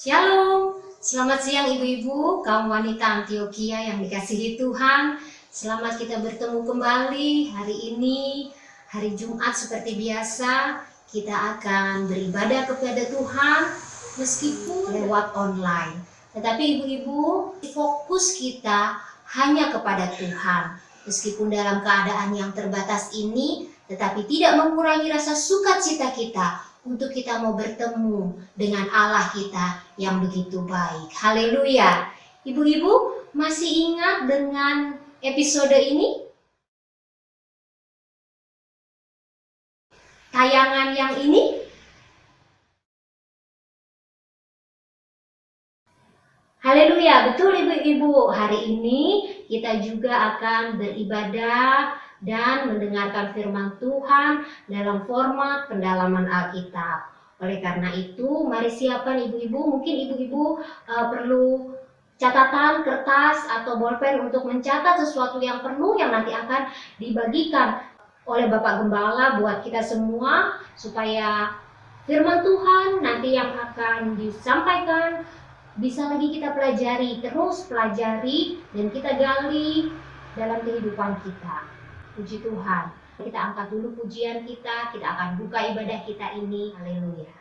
Shalom, selamat siang ibu-ibu, kaum wanita Antioquia yang dikasihi Tuhan. Selamat kita bertemu kembali hari ini, hari Jumat seperti biasa. Kita akan beribadah kepada Tuhan meskipun lewat online. Tetapi ibu-ibu, fokus kita hanya kepada Tuhan. Meskipun dalam keadaan yang terbatas ini, tetapi tidak mengurangi rasa sukacita kita untuk kita mau bertemu dengan Allah kita yang begitu baik. Haleluya. Ibu-ibu masih ingat dengan episode ini? Tayangan yang ini? Haleluya, betul ibu-ibu. Hari ini kita juga akan beribadah dan mendengarkan firman Tuhan dalam format pendalaman Alkitab. Oleh karena itu, mari siapkan ibu-ibu. Mungkin ibu-ibu perlu catatan, kertas, atau bolpen untuk mencatat sesuatu yang perlu yang nanti akan dibagikan oleh Bapak Gembala buat kita semua, supaya firman Tuhan nanti yang akan disampaikan bisa lagi kita pelajari, terus pelajari dan kita gali dalam kehidupan kita. Puji Tuhan. Kita angkat dulu pujian kita akan buka ibadah kita ini. Haleluya.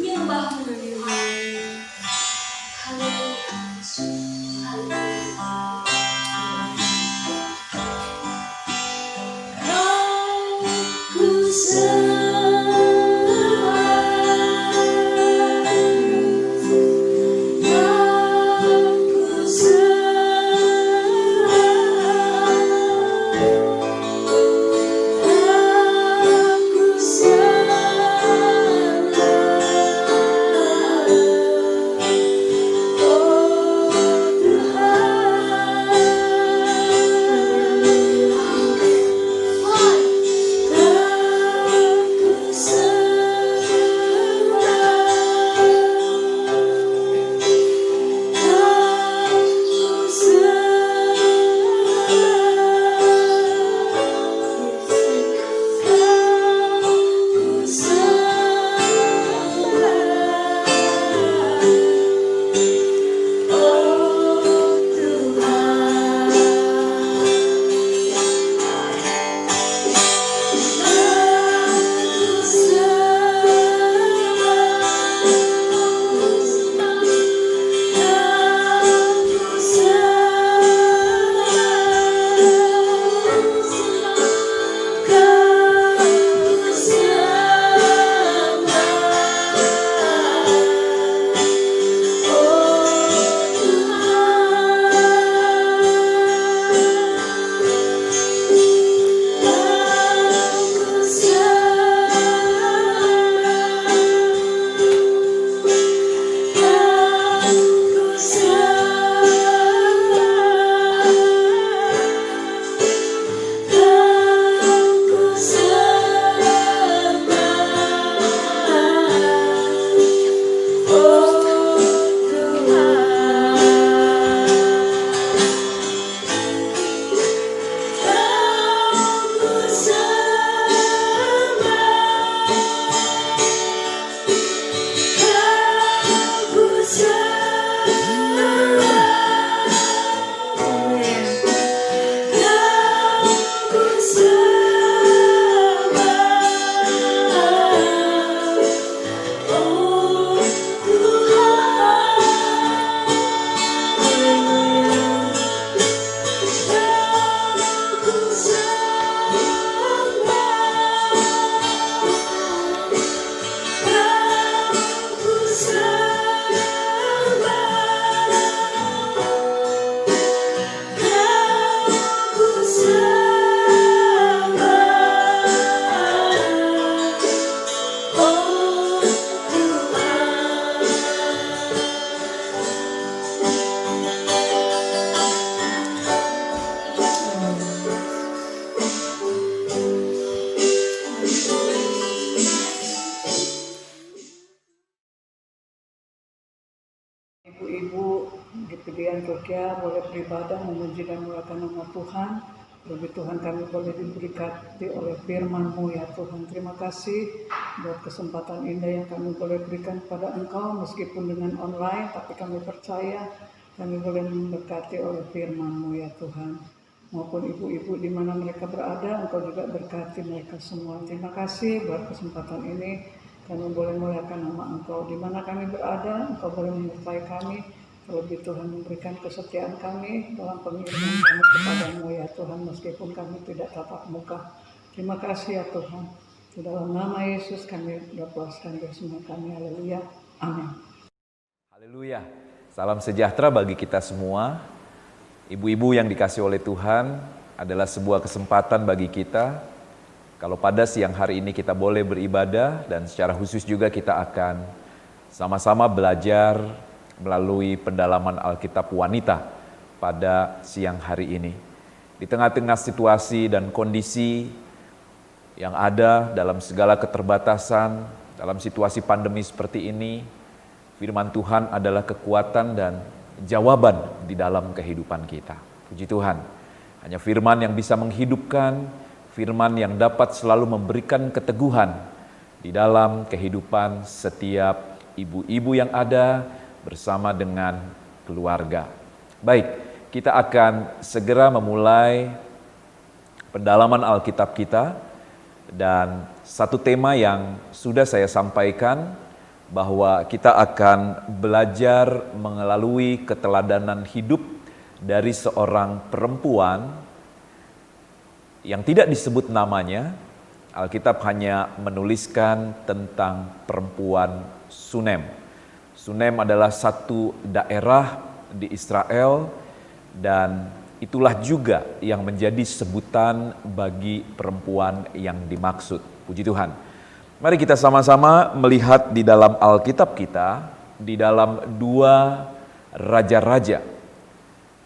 menyembahmu Tuhan. Haleluya. Ibu-ibu di pilihan Jogja boleh beribadah memuji dan memuliakan nama Tuhan. Bagi Tuhan kami boleh diberkati oleh firman-Mu ya Tuhan. Terima kasih buat kesempatan indah yang kami boleh berikan kepada Engkau meskipun dengan online, tapi kami percaya kami boleh memberkati oleh firman-Mu ya Tuhan. Maupun ibu-ibu di mana mereka berada, Engkau juga berkati mereka semua. Terima kasih buat kesempatan ini. Kami boleh memuliakan nama Engkau. Di mana kami berada, Engkau boleh menyertai kami. Terlebih Tuhan memberikan kesetiaan kami dalam pengiriman kami kepadamu ya Tuhan, meskipun kami tidak tatap muka. Terima kasih ya Tuhan. Di dalam nama Yesus kami berpuaskan semua kami. Haleluya. Amin. Haleluya. Salam sejahtera bagi kita semua. Ibu-ibu yang dikasih oleh Tuhan, adalah sebuah kesempatan bagi kita. Kalau pada siang hari ini kita boleh beribadah dan secara khusus juga kita akan sama-sama belajar melalui pendalaman Alkitab wanita pada siang hari ini. Di tengah-tengah situasi dan kondisi yang ada dalam segala keterbatasan, dalam situasi pandemi seperti ini, firman Tuhan adalah kekuatan dan jawaban di dalam kehidupan kita. Puji Tuhan, hanya firman yang bisa menghidupkan, firman yang dapat selalu memberikan keteguhan di dalam kehidupan setiap ibu-ibu yang ada bersama dengan keluarga. Baik, kita akan segera memulai pendalaman Alkitab kita, dan satu tema yang sudah saya sampaikan bahwa kita akan belajar melalui keteladanan hidup dari seorang perempuan yang tidak disebut namanya. Alkitab hanya menuliskan tentang perempuan Sunem. Sunem adalah satu daerah di Israel dan itulah juga yang menjadi sebutan bagi perempuan yang dimaksud. Puji Tuhan. Mari kita sama-sama melihat di dalam Alkitab kita, di dalam 2 Raja-Raja,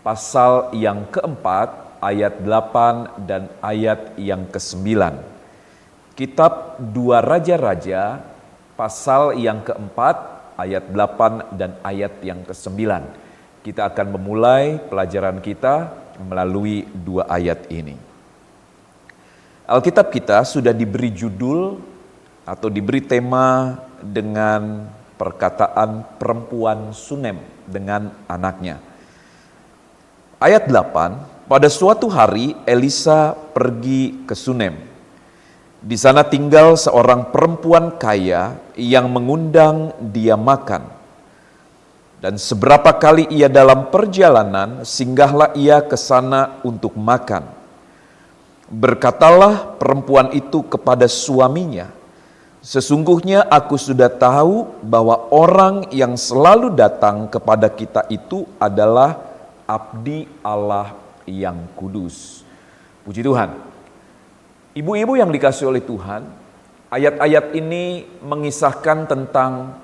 pasal yang keempat, ayat 8 dan ayat yang ke-9. Kitab 2 Raja-Raja, pasal yang keempat, ayat 8 dan ayat yang ke-9. Kita akan memulai pelajaran kita melalui 2 ayat ini. Alkitab kita sudah diberi judul atau diberi tema dengan perkataan perempuan Sunem dengan anaknya. Ayat 8, pada suatu hari Elisa pergi ke Sunem. Di sana tinggal seorang perempuan kaya yang mengundang dia makan. Dan seberapa kali ia dalam perjalanan, singgahlah ia ke sana untuk makan. Berkatalah perempuan itu kepada suaminya, "Sesungguhnya aku sudah tahu bahwa orang yang selalu datang kepada kita itu adalah abdi Allah yang kudus." Puji Tuhan. Ibu-ibu yang dikasihi oleh Tuhan, ayat-ayat ini mengisahkan tentang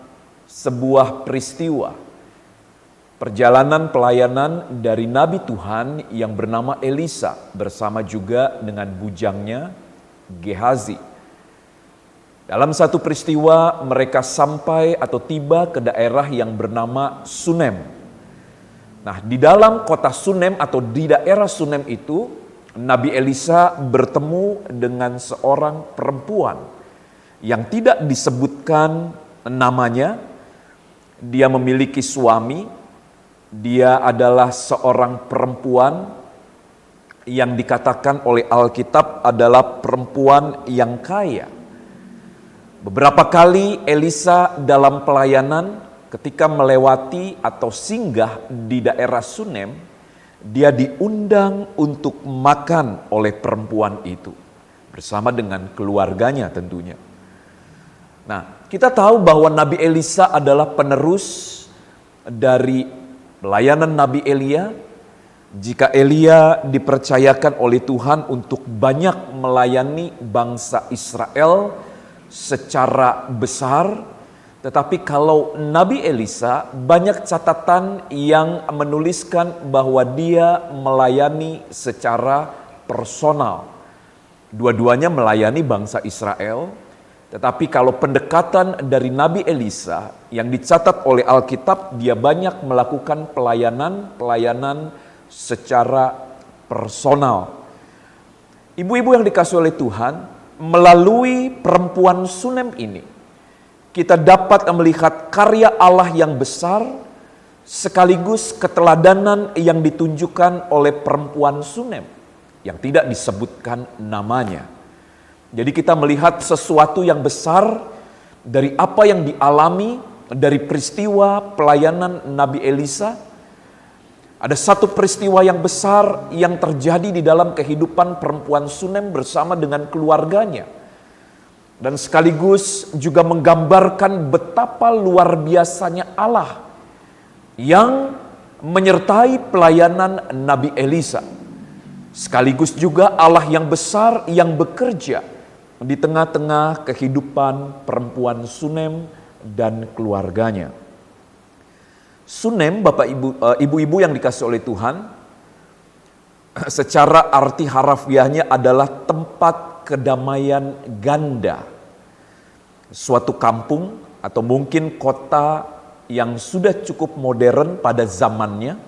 sebuah peristiwa perjalanan pelayanan dari Nabi Tuhan yang bernama Elisa bersama juga dengan bujangnya Gehazi. Dalam satu peristiwa mereka sampai atau tiba ke daerah yang bernama Sunem. Nah, di dalam kota Sunem atau di daerah Sunem itu, Nabi Elisa bertemu dengan seorang perempuan yang tidak disebutkan namanya. Dia memiliki suami, dia adalah seorang perempuan yang dikatakan oleh Alkitab adalah perempuan yang kaya. Beberapa kali Elisa dalam pelayanan ketika melewati atau singgah di daerah Sunem, dia diundang untuk makan oleh perempuan itu bersama dengan keluarganya tentunya. Nah, kita tahu bahwa Nabi Elisa adalah penerus dari pelayanan Nabi Elia. Jika Elia dipercayakan oleh Tuhan untuk banyak melayani bangsa Israel secara besar, tetapi kalau Nabi Elisa banyak catatan yang menuliskan bahwa dia melayani secara personal. Dua-duanya melayani bangsa Israel, tetapi kalau pendekatan dari Nabi Elisa yang dicatat oleh Alkitab, dia banyak melakukan pelayanan secara personal. Ibu-ibu yang dikasihi oleh Tuhan, melalui perempuan Sunem ini, kita dapat melihat karya Allah yang besar, sekaligus keteladanan yang ditunjukkan oleh perempuan Sunem, yang tidak disebutkan namanya. Jadi kita melihat sesuatu yang besar dari apa yang dialami, dari peristiwa pelayanan Nabi Elisa. Ada satu peristiwa yang besar yang terjadi di dalam kehidupan perempuan Sunem bersama dengan keluarganya. Dan sekaligus juga menggambarkan betapa luar biasanya Allah yang menyertai pelayanan Nabi Elisa. Sekaligus juga Allah yang besar yang bekerja di tengah-tengah kehidupan perempuan Sunem dan keluarganya. Sunem, Bapak Ibu-ibu yang dikasihi oleh Tuhan, secara arti harafiahnya adalah tempat kedamaian ganda. Suatu kampung atau mungkin kota yang sudah cukup modern pada zamannya.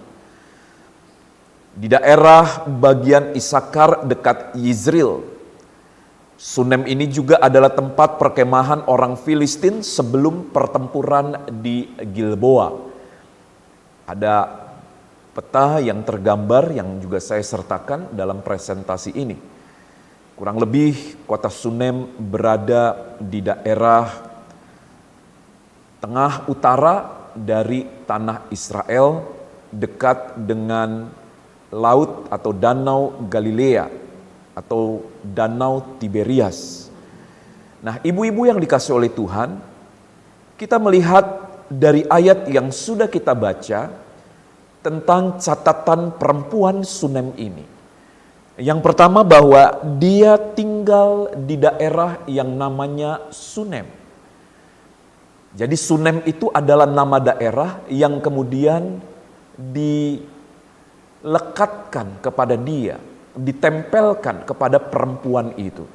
Di daerah bagian Isakar dekat Yizril. Sunem ini juga adalah tempat perkemahan orang Filistin sebelum pertempuran di Gilboa. Ada peta yang tergambar yang juga saya sertakan dalam presentasi ini. Kurang lebih kota Sunem berada di daerah tengah utara dari tanah Israel, dekat dengan laut atau danau Galilea atau danau Tiberias. Nah, ibu-ibu yang dikasih oleh Tuhan, kita melihat dari ayat yang sudah kita baca tentang catatan perempuan Sunem ini. Yang pertama, bahwa dia tinggal di daerah yang namanya Sunem. Jadi Sunem itu adalah nama daerah yang kemudian dilekatkan kepada dia, ditempelkan kepada perempuan itu.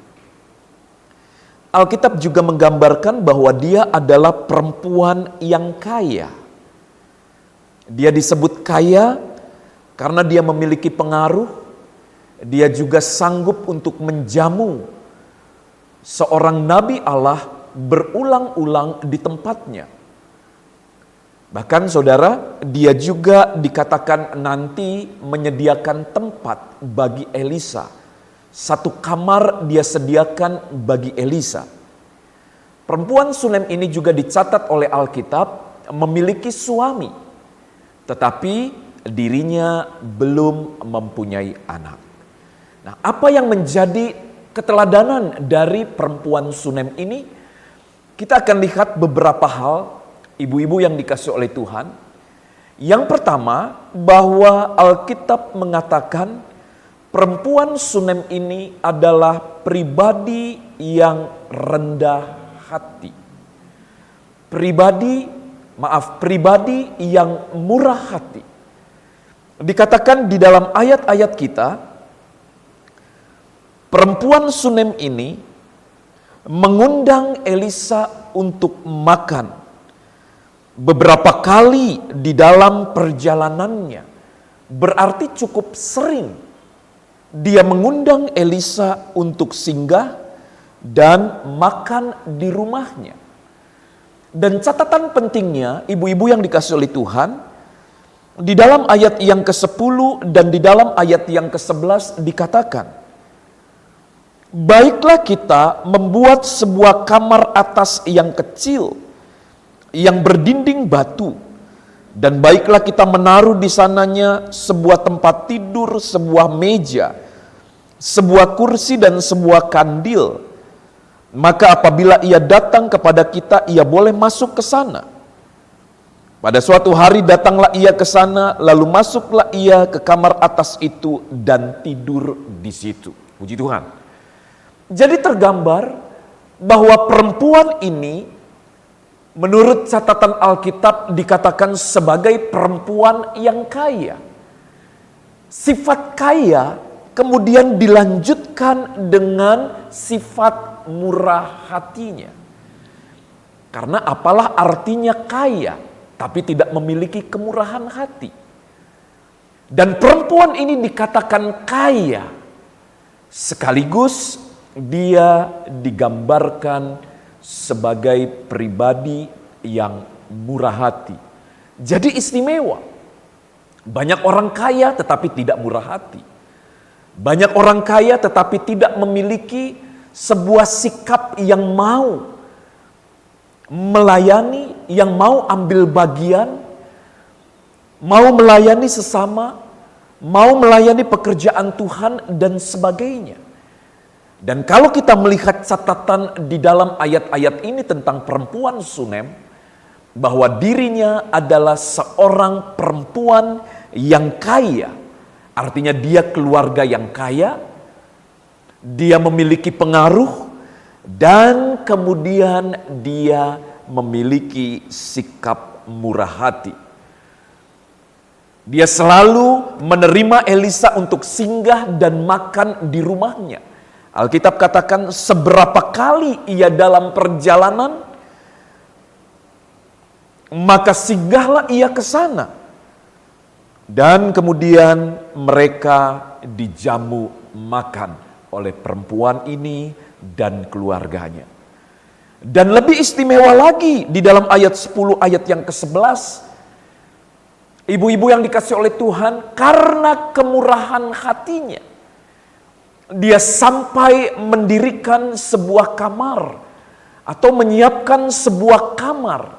Alkitab juga menggambarkan bahwa dia adalah perempuan yang kaya. Dia disebut kaya karena dia memiliki pengaruh. Dia juga sanggup untuk menjamu seorang nabi Allah berulang-ulang di tempatnya. Bahkan saudara, dia juga dikatakan nanti menyediakan tempat bagi Elisa. Satu kamar dia sediakan bagi Elisa. Perempuan Sunem ini juga dicatat oleh Alkitab memiliki suami, tetapi dirinya belum mempunyai anak. Nah, apa yang menjadi keteladanan dari perempuan Sunem ini? Kita akan lihat beberapa hal, ibu-ibu yang dikasih oleh Tuhan. Yang pertama, bahwa Alkitab mengatakan perempuan Sunem ini adalah pribadi yang rendah hati. Pribadi yang murah hati. Dikatakan di dalam ayat-ayat kita, perempuan Sunem ini mengundang Elisa untuk makan. Beberapa kali di dalam perjalanannya, berarti cukup sering dia mengundang Elisa untuk singgah dan makan di rumahnya. Dan catatan pentingnya, ibu-ibu yang dikasih oleh Tuhan, di dalam ayat yang ke-10 dan di dalam ayat yang ke-11 dikatakan, baiklah kita membuat sebuah kamar atas yang kecil, yang berdinding batu, dan baiklah kita menaruh di sananya sebuah tempat tidur, sebuah meja, sebuah kursi dan sebuah kandil. Maka apabila ia datang kepada kita, ia boleh masuk ke sana. Pada suatu hari datanglah ia ke sana, lalu masuklah ia ke kamar atas itu dan tidur di situ. Puji Tuhan. Jadi tergambar bahwa perempuan ini menurut catatan Alkitab dikatakan sebagai perempuan yang kaya. Sifat kaya kemudian dilanjutkan dengan sifat murah hatinya. Karena apalah artinya kaya, tapi tidak memiliki kemurahan hati. Dan perempuan ini dikatakan kaya, sekaligus dia digambarkan sebagai pribadi yang murah hati. Jadi istimewa. Banyak orang kaya tetapi tidak murah hati. Banyak orang kaya tetapi tidak memiliki sebuah sikap yang mau melayani, yang mau ambil bagian, mau melayani sesama, mau melayani pekerjaan Tuhan dan sebagainya. Dan kalau kita melihat catatan di dalam ayat-ayat ini tentang perempuan Sunem, bahwa dirinya adalah seorang perempuan yang kaya, artinya dia keluarga yang kaya, dia memiliki pengaruh, dan kemudian dia memiliki sikap murah hati. Dia selalu menerima Elisa untuk singgah dan makan di rumahnya. Alkitab katakan seberapa kali ia dalam perjalanan, maka singgahlah ia ke sana. Dan kemudian mereka dijamu makan oleh perempuan ini dan keluarganya. Dan lebih istimewa lagi di dalam ayat 10 ayat yang ke-11, ibu-ibu yang dikasih oleh Tuhan, karena kemurahan hatinya, dia sampai mendirikan sebuah kamar atau menyiapkan sebuah kamar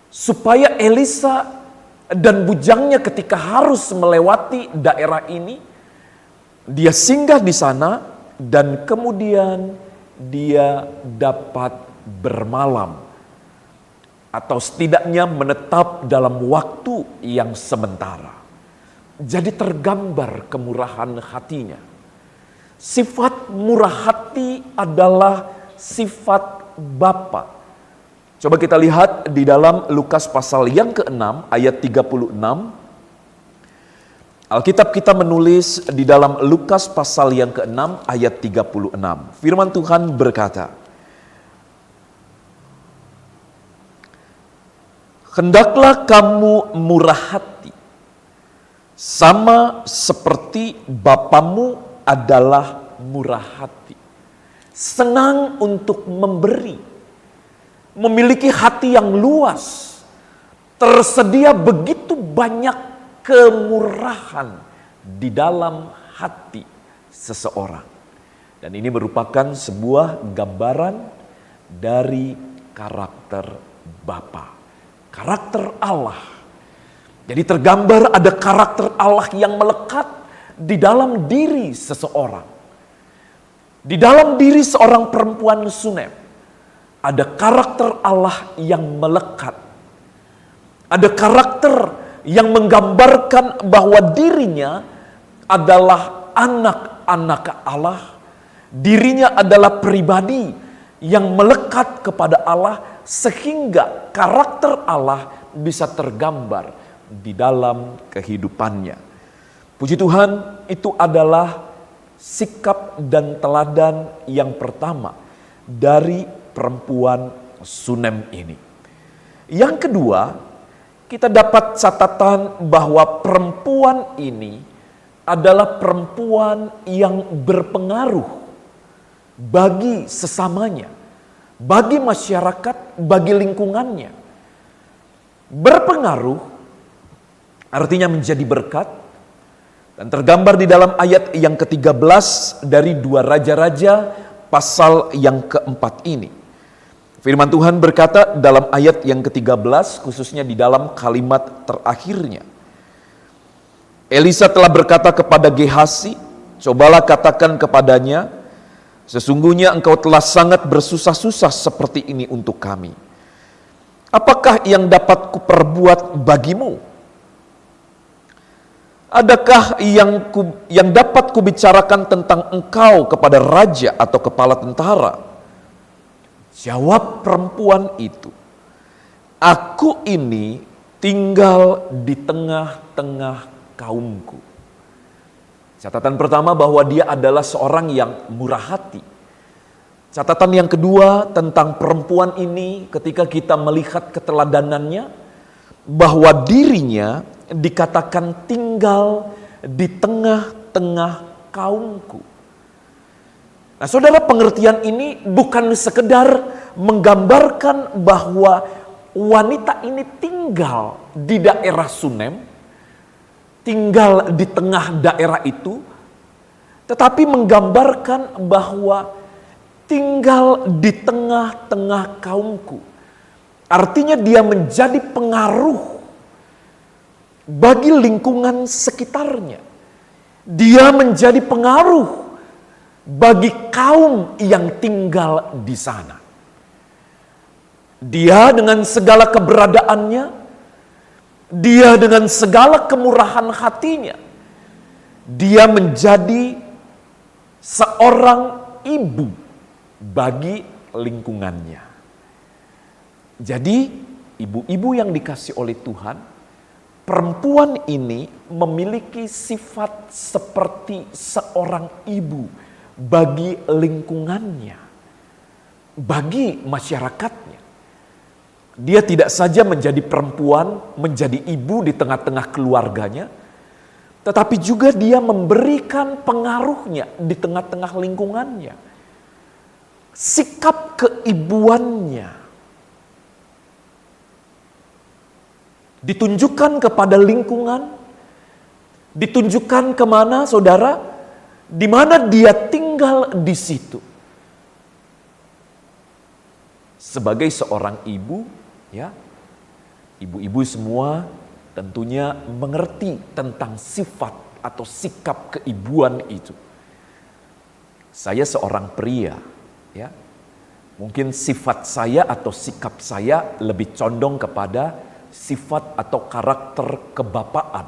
supaya Elisa dan bujangnya ketika harus melewati daerah ini, dia singgah di sana dan kemudian dia dapat bermalam atau setidaknya menetap dalam waktu yang sementara. Jadi tergambar kemurahan hatinya. Sifat murah hati adalah sifat Bapa. Coba kita lihat di dalam Lukas pasal yang ke-6 ayat 36. Alkitab kita menulis di dalam Lukas pasal yang ke-6 ayat 36. Firman Tuhan berkata, "Hendaklah kamu murah hati, sama seperti Bapamu adalah murah hati. Senang untuk memberi, memiliki hati yang luas, tersedia begitu banyak kemurahan di dalam hati seseorang." Dan ini merupakan sebuah gambaran dari karakter Bapa. Karakter Allah. Jadi tergambar ada karakter Allah yang melekat di dalam diri seseorang. Di dalam diri seorang perempuan Sunem ada karakter Allah yang melekat. Ada karakter yang menggambarkan bahwa dirinya adalah anak-anak Allah. Dirinya adalah pribadi yang melekat kepada Allah, sehingga karakter Allah bisa tergambar di dalam kehidupannya. Puji Tuhan, itu adalah sikap dan teladan yang pertama dari perempuan Sunem ini. Yang kedua, kita dapat catatan bahwa perempuan ini adalah perempuan yang berpengaruh bagi sesamanya, bagi masyarakat, bagi lingkungannya. Berpengaruh artinya menjadi berkat, dan tergambar di dalam ayat yang ke-13 dari 2 Raja-Raja pasal yang keempat ini. Firman Tuhan berkata dalam ayat yang ke-13, khususnya di dalam kalimat terakhirnya. Elisa telah berkata kepada Gehasi, "Cobalah katakan kepadanya, sesungguhnya engkau telah sangat bersusah-susah seperti ini untuk kami. Apakah yang dapat kuperbuat bagimu? Adakah yang dapat kubicarakan tentang engkau kepada raja atau kepala tentara?" Jawab perempuan itu, "Aku ini tinggal di tengah-tengah kaumku." Catatan pertama bahwa dia adalah seorang yang murah hati. Catatan yang kedua tentang perempuan ini ketika kita melihat keteladanannya, bahwa dirinya dikatakan tinggal di tengah-tengah kaumku. Nah, saudara, pengertian ini bukan sekedar menggambarkan bahwa wanita ini tinggal di daerah Sunem, tinggal di tengah daerah itu, tetapi menggambarkan bahwa tinggal di tengah-tengah kaumku. Artinya dia menjadi pengaruh bagi lingkungan sekitarnya. Dia menjadi pengaruh bagi kaum yang tinggal di sana. Dia dengan segala keberadaannya, dia dengan segala kemurahan hatinya, dia menjadi seorang ibu bagi lingkungannya. Jadi, ibu-ibu yang dikasih oleh Tuhan, perempuan ini memiliki sifat seperti seorang ibu bagi lingkungannya, bagi masyarakatnya. Dia tidak saja menjadi perempuan, menjadi ibu di tengah-tengah keluarganya, tetapi juga dia memberikan pengaruhnya di tengah-tengah lingkungannya. Sikap keibuannya ditunjukkan kepada lingkungan, ditunjukkan kemana, saudara, di mana dia tinggal di situ. Sebagai seorang ibu, ya, Ibu-ibu semua tentunya mengerti tentang sifat atau sikap keibuan itu. Saya seorang pria, ya. Mungkin sifat saya atau sikap saya lebih condong kepada sifat atau karakter kebapaan.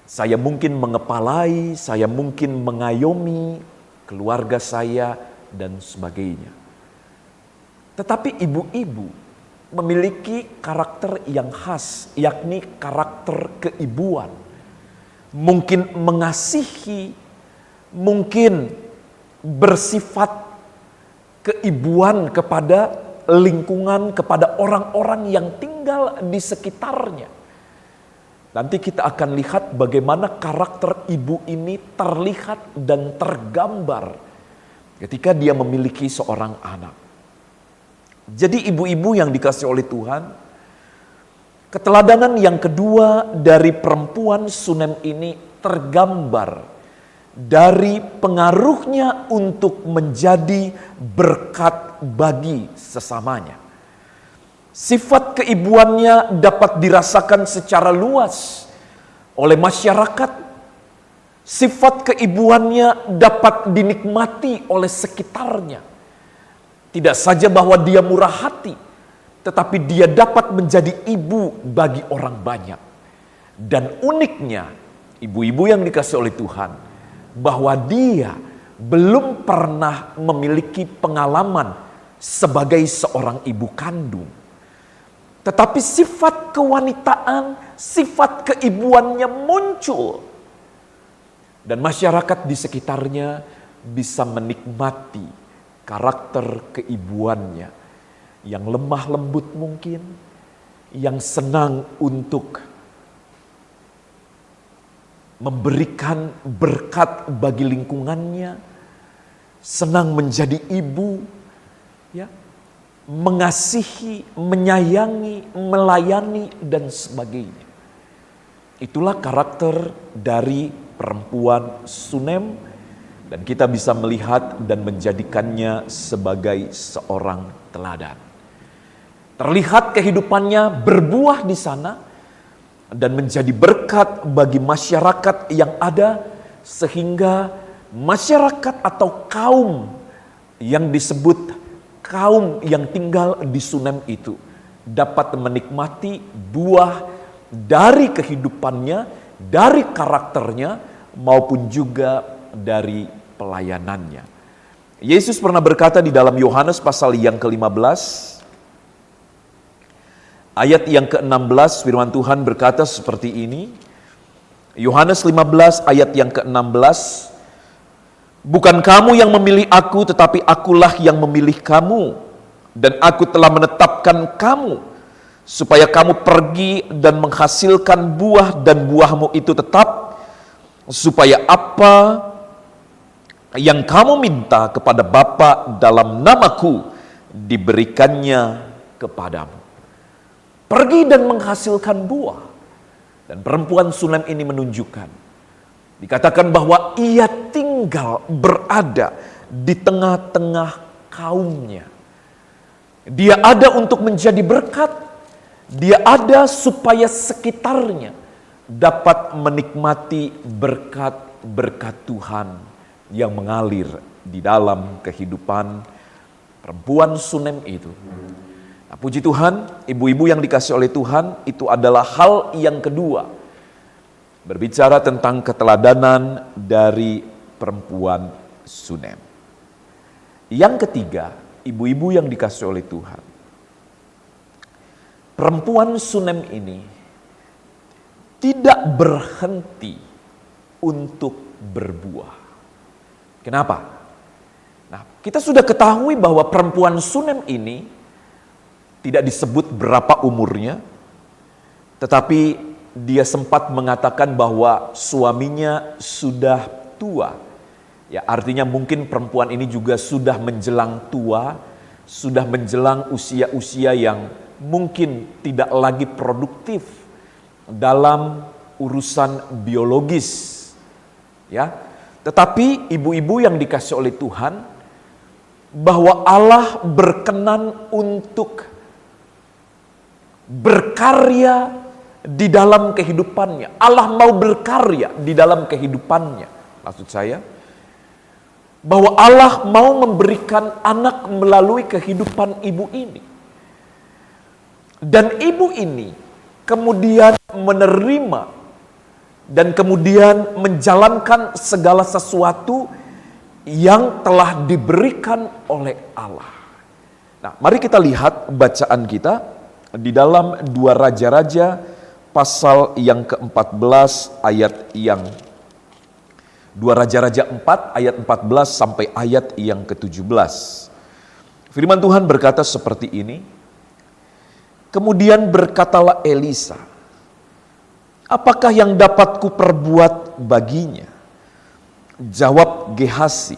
Saya mungkin mengepalai, saya mungkin mengayomi keluarga saya dan sebagainya. Tetapi ibu-ibu memiliki karakter yang khas, yakni karakter keibuan. Mungkin mengasihi, mungkin bersifat keibuan kepada lingkungan, kepada orang-orang yang tinggal di sekitarnya. Nanti kita akan lihat bagaimana karakter ibu ini terlihat dan tergambar ketika dia memiliki seorang anak. Jadi ibu-ibu yang dikasihi oleh Tuhan, keteladanan yang kedua dari perempuan Sunem ini tergambar dari pengaruhnya untuk menjadi berkat bagi sesamanya. Sifat keibuannya dapat dirasakan secara luas oleh masyarakat. Sifat keibuannya dapat dinikmati oleh sekitarnya. Tidak saja bahwa dia murah hati, tetapi dia dapat menjadi ibu bagi orang banyak. Dan uniknya, ibu-ibu yang dikasihi oleh Tuhan, bahwa dia belum pernah memiliki pengalaman sebagai seorang ibu kandung. Tetapi sifat kewanitaan, sifat keibuannya muncul. Dan masyarakat di sekitarnya bisa menikmati karakter keibuannya yang lemah lembut mungkin, yang senang untuk memberikan berkat bagi lingkungannya, senang menjadi ibu, ya, mengasihi, menyayangi, melayani dan sebagainya. Itulah karakter dari perempuan Sunem, dan kita bisa melihat dan menjadikannya sebagai seorang teladan. Terlihat kehidupannya berbuah di sana dan menjadi berkat bagi masyarakat yang ada, sehingga masyarakat atau kaum yang disebut kaum yang tinggal di Sunem itu dapat menikmati buah dari kehidupannya, dari karakternya, maupun juga dari pelayanannya. Yesus pernah berkata di dalam Yohanes pasal yang ke-15, ayat yang ke-16, firman Tuhan berkata seperti ini. Yohanes 15 ayat yang ke-16, bukan kamu yang memilih aku, tetapi akulah yang memilih kamu. Dan aku telah menetapkan kamu, supaya kamu pergi dan menghasilkan buah, dan buahmu itu tetap, supaya apa yang kamu minta kepada Bapa dalam namaku, diberikannya kepadamu. Pergi dan menghasilkan buah. Dan perempuan Sunem ini menunjukkan, dikatakan bahwa ia tinggal berada di tengah-tengah kaumnya. Dia ada untuk menjadi berkat. Dia ada supaya sekitarnya dapat menikmati berkat-berkat Tuhan yang mengalir di dalam kehidupan perempuan Sunem itu. Nah, puji Tuhan, ibu-ibu yang dikasihi oleh Tuhan, itu adalah hal yang kedua. Berbicara tentang keteladanan dari perempuan Sunem. Yang ketiga, ibu-ibu yang dikasihi oleh Tuhan. Perempuan Sunem ini tidak berhenti untuk berbuah. Kenapa? Nah, kita sudah ketahui bahwa perempuan Sunem ini tidak disebut berapa umurnya, tetapi dia sempat mengatakan bahwa suaminya sudah tua. Ya, artinya mungkin perempuan ini juga sudah menjelang tua, sudah menjelang usia-usia yang mungkin tidak lagi produktif dalam urusan biologis. Ya, tetapi ibu-ibu yang dikasihi oleh Tuhan, bahwa Allah berkenan untuk berkarya di dalam kehidupannya. Allah mau berkarya di dalam kehidupannya. Maksud saya, bahwa Allah mau memberikan anak melalui kehidupan ibu ini. Dan ibu ini kemudian menerima dan kemudian menjalankan segala sesuatu yang telah diberikan oleh Allah. Nah, mari kita lihat bacaan kita di dalam 2 Raja-Raja pasal yang ke-14 ayat yang 2 Raja-Raja 4 ayat 14 sampai ayat yang ke-17. Firman Tuhan berkata seperti ini. Kemudian berkatalah Elisa, apakah yang dapat kuperbuat baginya? Jawab Gehasi,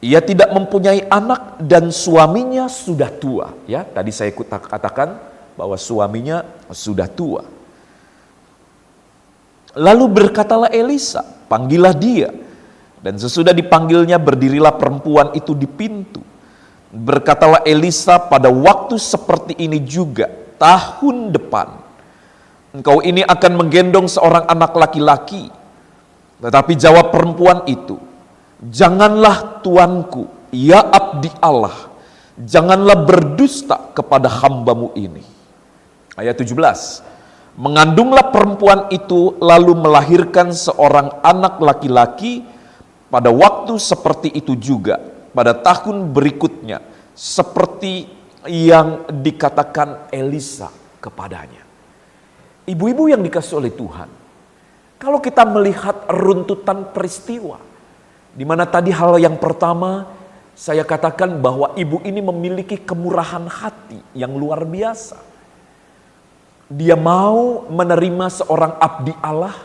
ia tidak mempunyai anak dan suaminya sudah tua. Ya, tadi saya katakan bahwa suaminya sudah tua. Lalu berkatalah Elisa, panggillah dia. Dan sesudah dipanggilnya berdirilah perempuan itu di pintu. Berkatalah Elisa, pada waktu seperti ini juga tahun depan engkau ini akan menggendong seorang anak laki-laki. Tetapi jawab perempuan itu, janganlah tuanku, ya abdi Allah, janganlah berdusta kepada hambamu ini. Ayat 17, mengandunglah perempuan itu lalu melahirkan seorang anak laki-laki. Pada waktu seperti itu juga pada tahun berikutnya, seperti yang dikatakan Elisa kepadanya. Ibu-ibu yang dikasihi oleh Tuhan, kalau kita melihat runtutan peristiwa, di mana tadi hal yang pertama saya katakan bahwa ibu ini memiliki kemurahan hati yang luar biasa. Dia mau menerima seorang abdi Allah,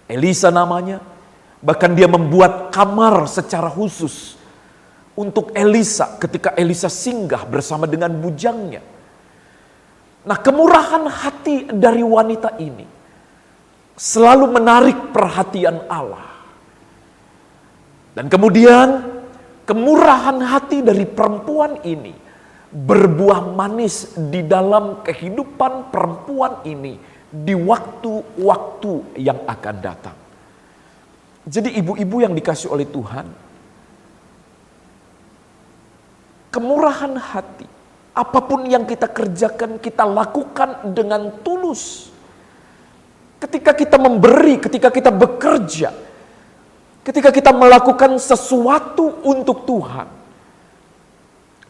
Elisa namanya, bahkan dia membuat kamar secara khusus untuk Elisa ketika Elisa singgah bersama dengan bujangnya. Nah, kemurahan hati dari wanita ini selalu menarik perhatian Allah. Dan kemudian kemurahan hati dari perempuan ini berbuah manis di dalam kehidupan perempuan ini di waktu-waktu yang akan datang. Jadi ibu-ibu yang dikasihi oleh Tuhan, kemurahan hati, apapun yang kita kerjakan, kita lakukan dengan tulus. Ketika kita memberi, ketika kita bekerja, ketika kita melakukan sesuatu untuk Tuhan,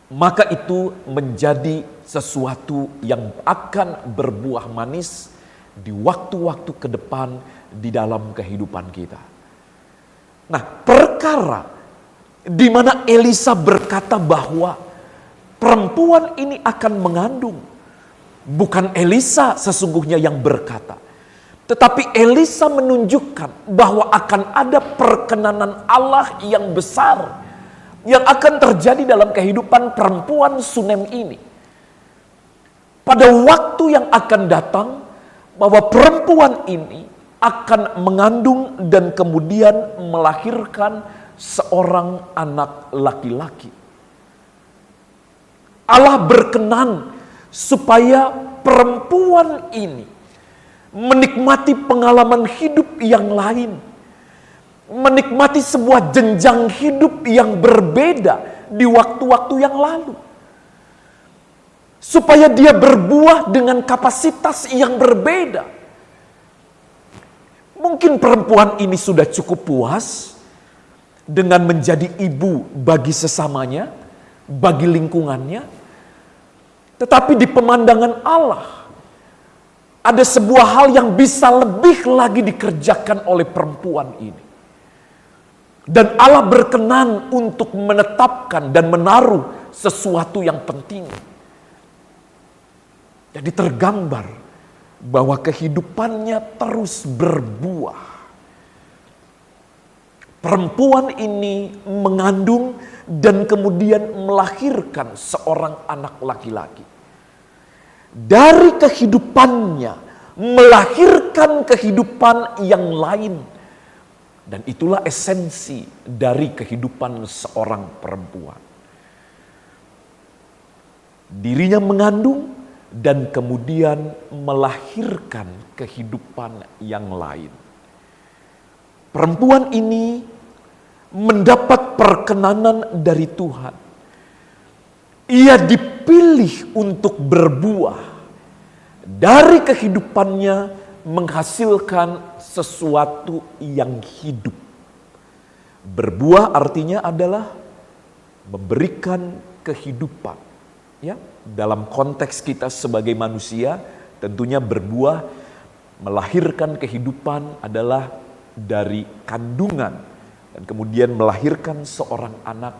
maka itu menjadi sesuatu yang akan berbuah manis di waktu-waktu ke depan di dalam kehidupan kita. Nah, perkara di mana Elisa berkata bahwa perempuan ini akan mengandung. Bukan Elisa sesungguhnya yang berkata, tetapi Elisa menunjukkan bahwa akan ada perkenanan Allah yang besar yang akan terjadi dalam kehidupan perempuan Sunem ini. Pada waktu yang akan datang, bahwa perempuan ini akan mengandung dan kemudian melahirkan seorang anak laki-laki. Allah berkenan supaya perempuan ini menikmati pengalaman hidup yang lain, menikmati sebuah jenjang hidup yang berbeda di waktu-waktu yang lalu, supaya dia berbuah dengan kapasitas yang berbeda. Mungkin perempuan ini sudah cukup puas dengan menjadi ibu bagi sesamanya, bagi lingkungannya. Tetapi di pemandangan Allah, ada sebuah hal yang bisa lebih lagi dikerjakan oleh perempuan ini. Dan Allah berkenan untuk menetapkan dan menaruh sesuatu yang penting. Jadi tergambar bahwa kehidupannya terus berbuah. Perempuan ini mengandung dan kemudian melahirkan seorang anak laki-laki. Dari kehidupannya melahirkan kehidupan yang lain. Dan itulah esensi dari kehidupan seorang perempuan. dirinya mengandung dan kemudian melahirkan kehidupan yang lain. Perempuan ini mendapat perkenanan dari Tuhan. Ia dipilih untuk berbuah. Dari kehidupannya menghasilkan sesuatu yang hidup. Berbuah artinya adalah memberikan kehidupan. Ya, dalam konteks kita sebagai manusia, tentunya berbuah melahirkan kehidupan adalah dari kandungan dan kemudian melahirkan seorang anak,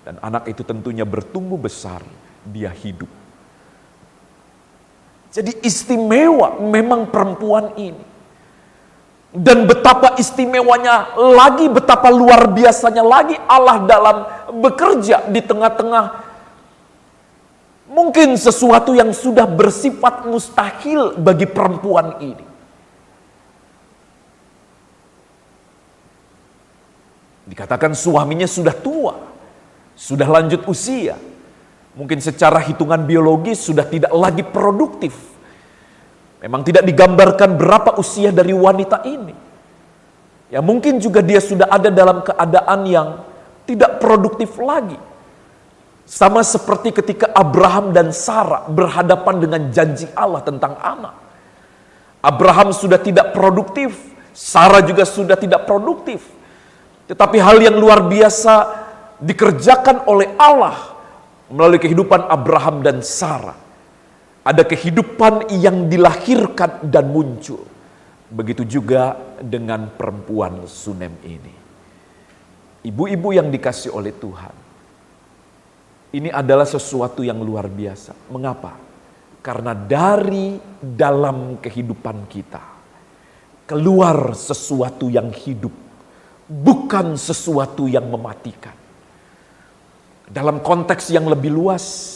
dan anak itu tentunya bertumbuh besar, dia hidup. Jadi istimewa memang perempuan ini. Dan betapa istimewanya lagi, betapa luar biasanya lagi Allah dalam bekerja di tengah-tengah mungkin sesuatu yang sudah bersifat mustahil bagi perempuan ini. Dikatakan suaminya sudah tua, sudah lanjut usia. Mungkin secara hitungan biologis sudah tidak lagi produktif. Memang tidak digambarkan berapa usia dari wanita ini. Ya mungkin juga dia sudah ada dalam keadaan yang tidak produktif lagi. Sama seperti ketika Abraham dan Sarah berhadapan dengan janji Allah tentang anak. Abraham sudah tidak produktif, Sarah juga sudah tidak produktif. Tetapi hal yang luar biasa dikerjakan oleh Allah melalui kehidupan Abraham dan Sarah. Ada kehidupan yang dilahirkan dan muncul. Begitu juga dengan perempuan Sunem ini. Ibu-ibu yang dikasih oleh Tuhan. Ini adalah sesuatu yang luar biasa. Mengapa? Karena dari dalam kehidupan kita keluar sesuatu yang hidup, bukan sesuatu yang mematikan. Dalam konteks yang lebih luas,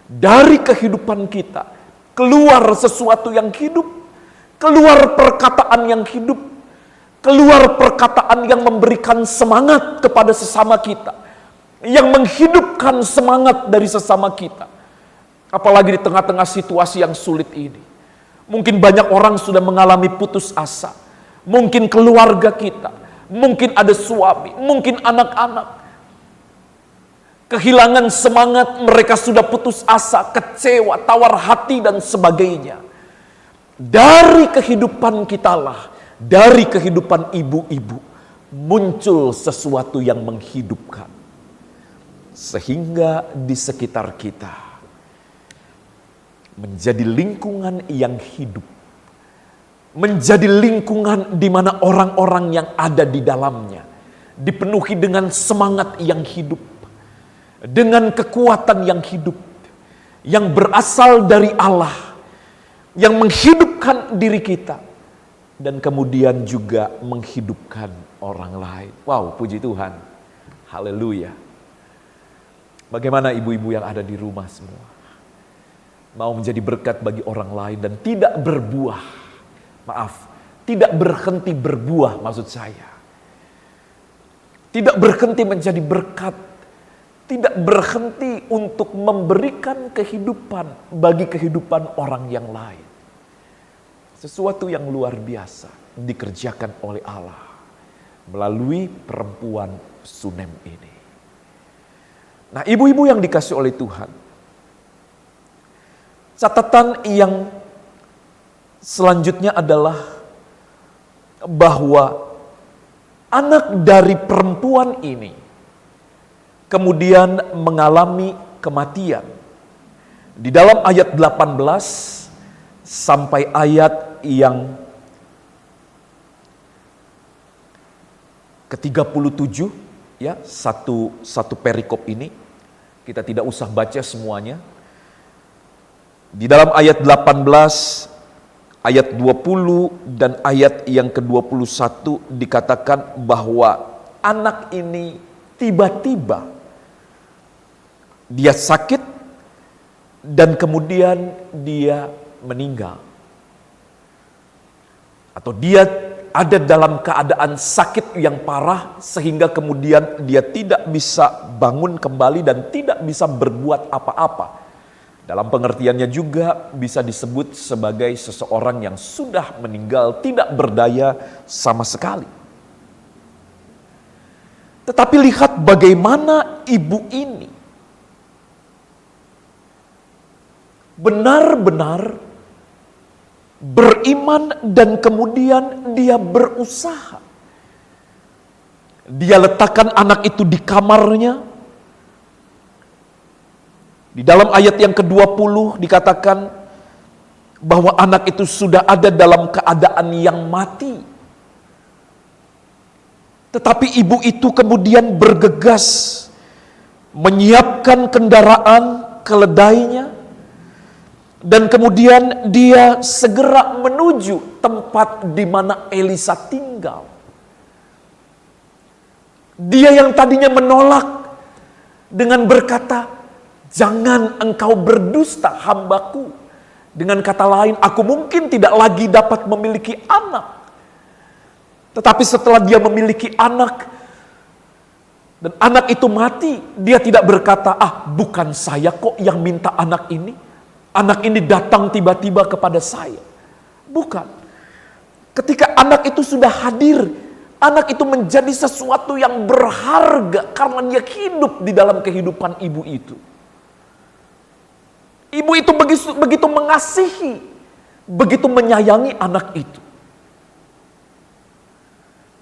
dari kehidupan kita keluar sesuatu yang hidup, keluar perkataan yang hidup, keluar perkataan yang memberikan semangat kepada sesama kita, yang menghidupkan semangat dari sesama kita. Apalagi di tengah-tengah situasi yang sulit ini. Mungkin banyak orang sudah mengalami putus asa. Mungkin keluarga kita, mungkin ada suami, mungkin anak-anak. Kehilangan semangat, mereka sudah putus asa, kecewa, tawar hati dan sebagainya. Dari kehidupan kitalah, dari kehidupan ibu-ibu, muncul sesuatu yang menghidupkan. Sehingga di sekitar kita menjadi lingkungan yang hidup. Menjadi lingkungan di mana orang-orang yang ada di dalamnya dipenuhi dengan semangat yang hidup, dengan kekuatan yang hidup, yang berasal dari Allah, yang menghidupkan diri kita, dan kemudian juga menghidupkan orang lain. Wow, puji Tuhan. Haleluya. Bagaimana ibu-ibu yang ada di rumah semua? Mau menjadi berkat bagi orang lain dan tidak berbuah. Maaf, tidak berhenti berbuah maksud saya. Tidak berhenti menjadi berkat. Tidak berhenti untuk memberikan kehidupan bagi kehidupan orang yang lain. Sesuatu yang luar biasa dikerjakan oleh Allah melalui perempuan Sunem ini. Nah, ibu-ibu yang dikasih oleh Tuhan, catatan yang selanjutnya adalah bahwa anak dari perempuan ini kemudian mengalami kematian. Di dalam ayat 18 sampai ayat yang ke-37, ya, satu perikop ini kita tidak usah baca semuanya. Di dalam ayat 18, ayat 20 dan ayat yang ke-21 dikatakan bahwa anak ini tiba-tiba dia sakit dan kemudian dia meninggal. Atau dia ada dalam keadaan sakit yang parah sehingga kemudian dia tidak bisa bangun kembali dan tidak bisa berbuat apa-apa. Dalam pengertiannya juga bisa disebut sebagai seseorang yang sudah meninggal, tidak berdaya sama sekali. Tetapi lihat bagaimana ibu ini benar-benar beriman dan kemudian dia berusaha. Dia letakkan anak itu di kamarnya. Di dalam ayat yang ke-20 dikatakan bahwa anak itu sudah ada dalam keadaan yang mati. Tetapi ibu itu kemudian bergegas menyiapkan kendaraan keledainya dan kemudian dia segera menuju tempat di mana Elisa tinggal. Dia yang tadinya menolak dengan berkata, "Jangan engkau berdusta hambaku." Dengan kata lain, aku mungkin tidak lagi dapat memiliki anak. Tetapi setelah dia memiliki anak, dan anak itu mati, dia tidak berkata, bukan saya kok yang minta anak ini. Anak ini datang tiba-tiba kepada saya. Bukan. Ketika anak itu sudah hadir, anak itu menjadi sesuatu yang berharga karena dia hidup di dalam kehidupan ibu itu. Ibu itu begitu mengasihi, begitu menyayangi anak itu.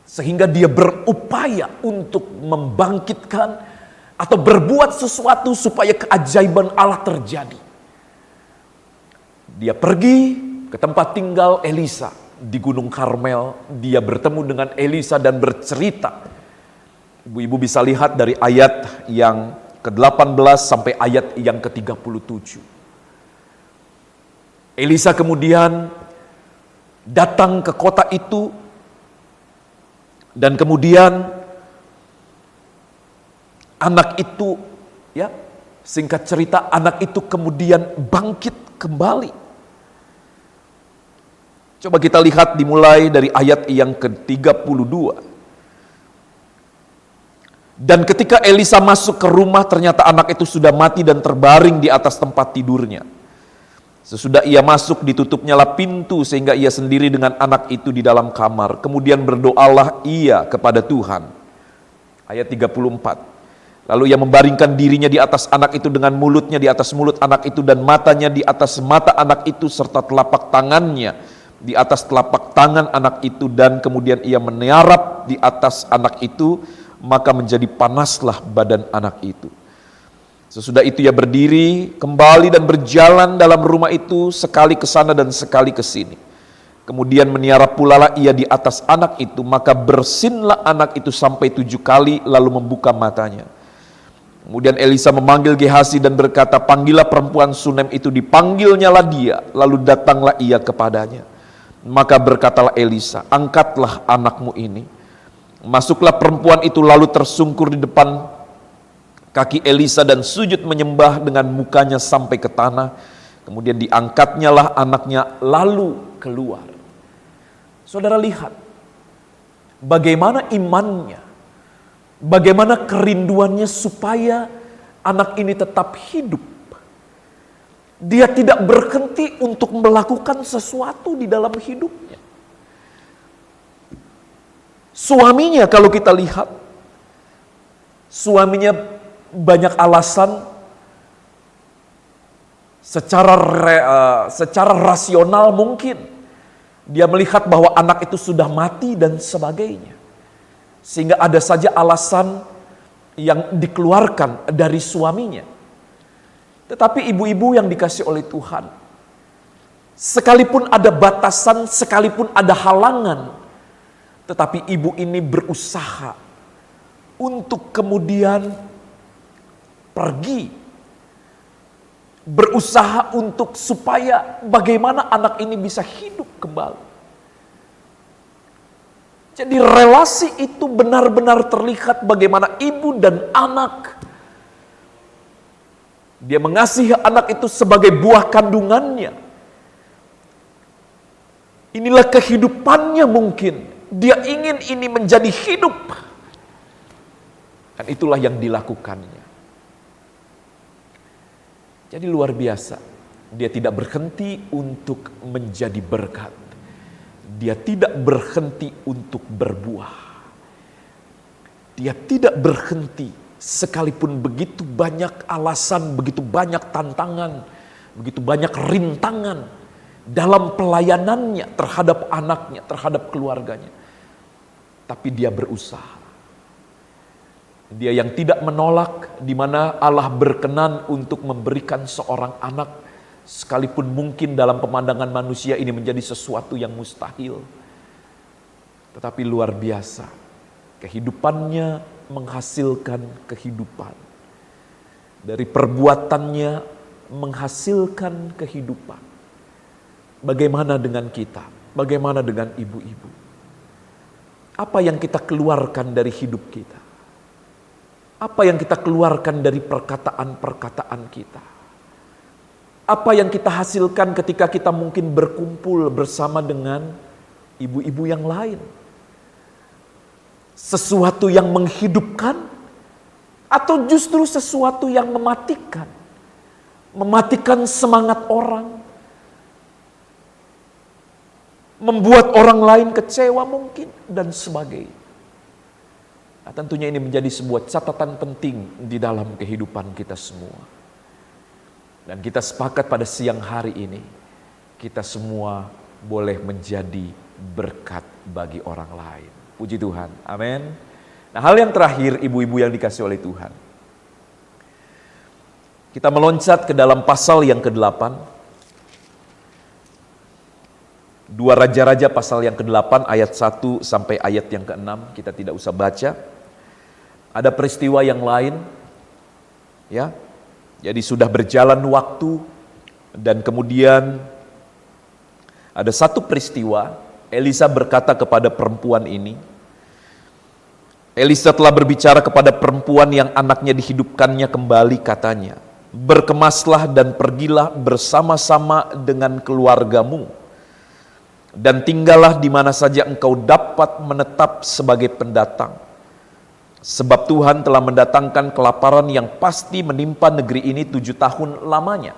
Sehingga dia berupaya untuk membangkitkan atau berbuat sesuatu supaya keajaiban Allah terjadi. Dia pergi ke tempat tinggal Elisa di Gunung Karmel. Dia bertemu dengan Elisa dan bercerita. Ibu-ibu bisa lihat dari ayat yang ke-18 sampai ayat yang ke-37. Elisa kemudian datang ke kota itu. Dan kemudian anak itu, ya, singkat cerita, anak itu kemudian bangkit kembali. Coba kita lihat dimulai dari ayat yang ke-32. Dan ketika Elisa masuk ke rumah, ternyata anak itu sudah mati dan terbaring di atas tempat tidurnya. Sesudah ia masuk, ditutupnyalah pintu sehingga ia sendiri dengan anak itu di dalam kamar. Kemudian berdoalah ia kepada Tuhan. Ayat 34. Lalu ia membaringkan dirinya di atas anak itu dengan mulutnya di atas mulut anak itu dan matanya di atas mata anak itu serta telapak tangannya di atas telapak tangan anak itu dan kemudian ia meniarap di atas anak itu, maka menjadi panaslah badan anak itu. Sesudah itu ia berdiri kembali dan berjalan dalam rumah itu sekali ke sana dan sekali ke sini. Kemudian meniarap pula lah ia di atas anak itu, maka bersinlah anak itu sampai 7 kali lalu membuka matanya. Kemudian Elisa memanggil Gehasi dan berkata, "Panggillah perempuan Sunem itu." Dipanggilnyalah dia, lalu datanglah ia kepadanya. Maka berkatalah Elisa, "Angkatlah anakmu ini." Masuklah perempuan itu lalu tersungkur di depan kaki Elisa dan sujud menyembah dengan mukanya sampai ke tanah. Kemudian diangkatnyalah anaknya lalu keluar. Saudara lihat bagaimana imannya, bagaimana kerinduannya supaya anak ini tetap hidup. Dia tidak berhenti untuk melakukan sesuatu di dalam hidupnya. Suaminya kalau kita lihat, suaminya banyak alasan secara rasional mungkin. Dia melihat bahwa anak itu sudah mati dan sebagainya. Sehingga ada saja alasan yang dikeluarkan dari suaminya. Tetapi ibu-ibu yang dikasih oleh Tuhan, sekalipun ada batasan, sekalipun ada halangan, tetapi ibu ini berusaha untuk kemudian pergi, berusaha untuk supaya bagaimana anak ini bisa hidup kembali. Jadi relasi itu benar-benar terlihat bagaimana ibu dan anak, dia mengasihi anak itu sebagai buah kandungannya. Inilah kehidupannya mungkin. Dia ingin ini menjadi hidup. Dan itulah yang dilakukannya. Jadi luar biasa. Dia tidak berhenti untuk menjadi berkat. Dia tidak berhenti untuk berbuah. Dia tidak berhenti sekalipun begitu banyak alasan, begitu banyak tantangan, begitu banyak rintangan dalam pelayanannya terhadap anaknya, terhadap keluarganya. Tapi dia berusaha. Dia yang tidak menolak, di mana Allah berkenan untuk memberikan seorang anak, sekalipun mungkin dalam pemandangan manusia ini menjadi sesuatu yang mustahil. Tetapi luar biasa, kehidupannya menghasilkan kehidupan. Dari perbuatannya menghasilkan kehidupan. Bagaimana dengan kita? Bagaimana dengan ibu-ibu? Apa yang kita keluarkan dari hidup kita? Apa yang kita keluarkan dari perkataan-perkataan kita? Apa yang kita hasilkan ketika kita mungkin berkumpul bersama dengan ibu-ibu yang lain? Sesuatu yang menghidupkan atau justru sesuatu yang mematikan? Mematikan semangat orang, membuat orang lain kecewa mungkin, dan sebagainya. Nah, tentunya ini menjadi sebuah catatan penting di dalam kehidupan kita semua. Dan kita sepakat pada siang hari ini, kita semua boleh menjadi berkat bagi orang lain. Puji Tuhan, amin. Nah, hal yang terakhir, ibu-ibu yang dikasih oleh Tuhan. Kita meloncat ke dalam pasal yang ke-8. 2 Raja-Raja pasal yang ke-8 ayat 1 sampai ayat yang ke-6. Kita tidak usah baca. Ada peristiwa yang lain. Ya. Jadi sudah berjalan waktu dan kemudian ada satu peristiwa. Elisa berkata kepada perempuan ini, Elisa telah berbicara kepada perempuan yang anaknya dihidupkannya kembali, katanya, berkemaslah dan pergilah bersama-sama dengan keluargamu, dan tinggallah di mana saja engkau dapat menetap sebagai pendatang. Sebab Tuhan telah mendatangkan kelaparan yang pasti menimpa negeri ini 7 tahun lamanya.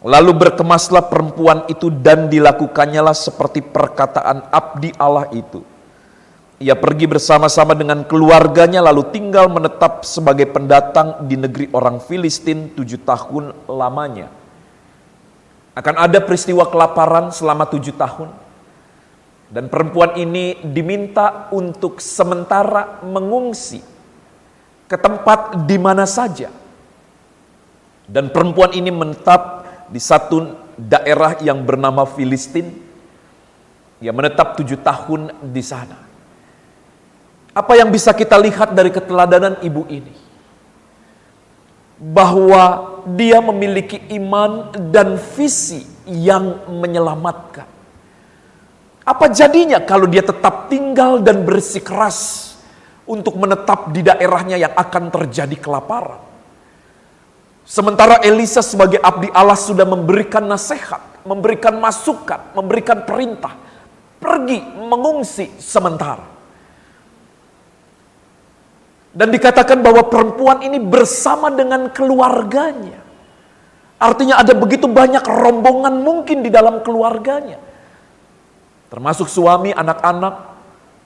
Lalu berkemaslah perempuan itu dan dilakukannya seperti perkataan abdi Allah itu. Ia pergi bersama-sama dengan keluarganya lalu tinggal menetap sebagai pendatang di negeri orang Filistin 7 tahun lamanya. Akan ada peristiwa kelaparan selama 7 tahun. Dan perempuan ini diminta untuk sementara mengungsi ke tempat di mana saja. Dan perempuan ini menetap di satu daerah yang bernama Filistin. Ia menetap 7 tahun di sana. Apa yang bisa kita lihat dari keteladanan ibu ini? Bahwa dia memiliki iman dan visi yang menyelamatkan. Apa jadinya kalau dia tetap tinggal dan bersikeras untuk menetap di daerahnya yang akan terjadi kelaparan? Sementara Elisa sebagai abdi Allah sudah memberikan nasihat, memberikan masukan, memberikan perintah, pergi mengungsi sementara. Dan dikatakan bahwa perempuan ini bersama dengan keluarganya. Artinya ada begitu banyak rombongan mungkin di dalam keluarganya. Termasuk suami, anak-anak,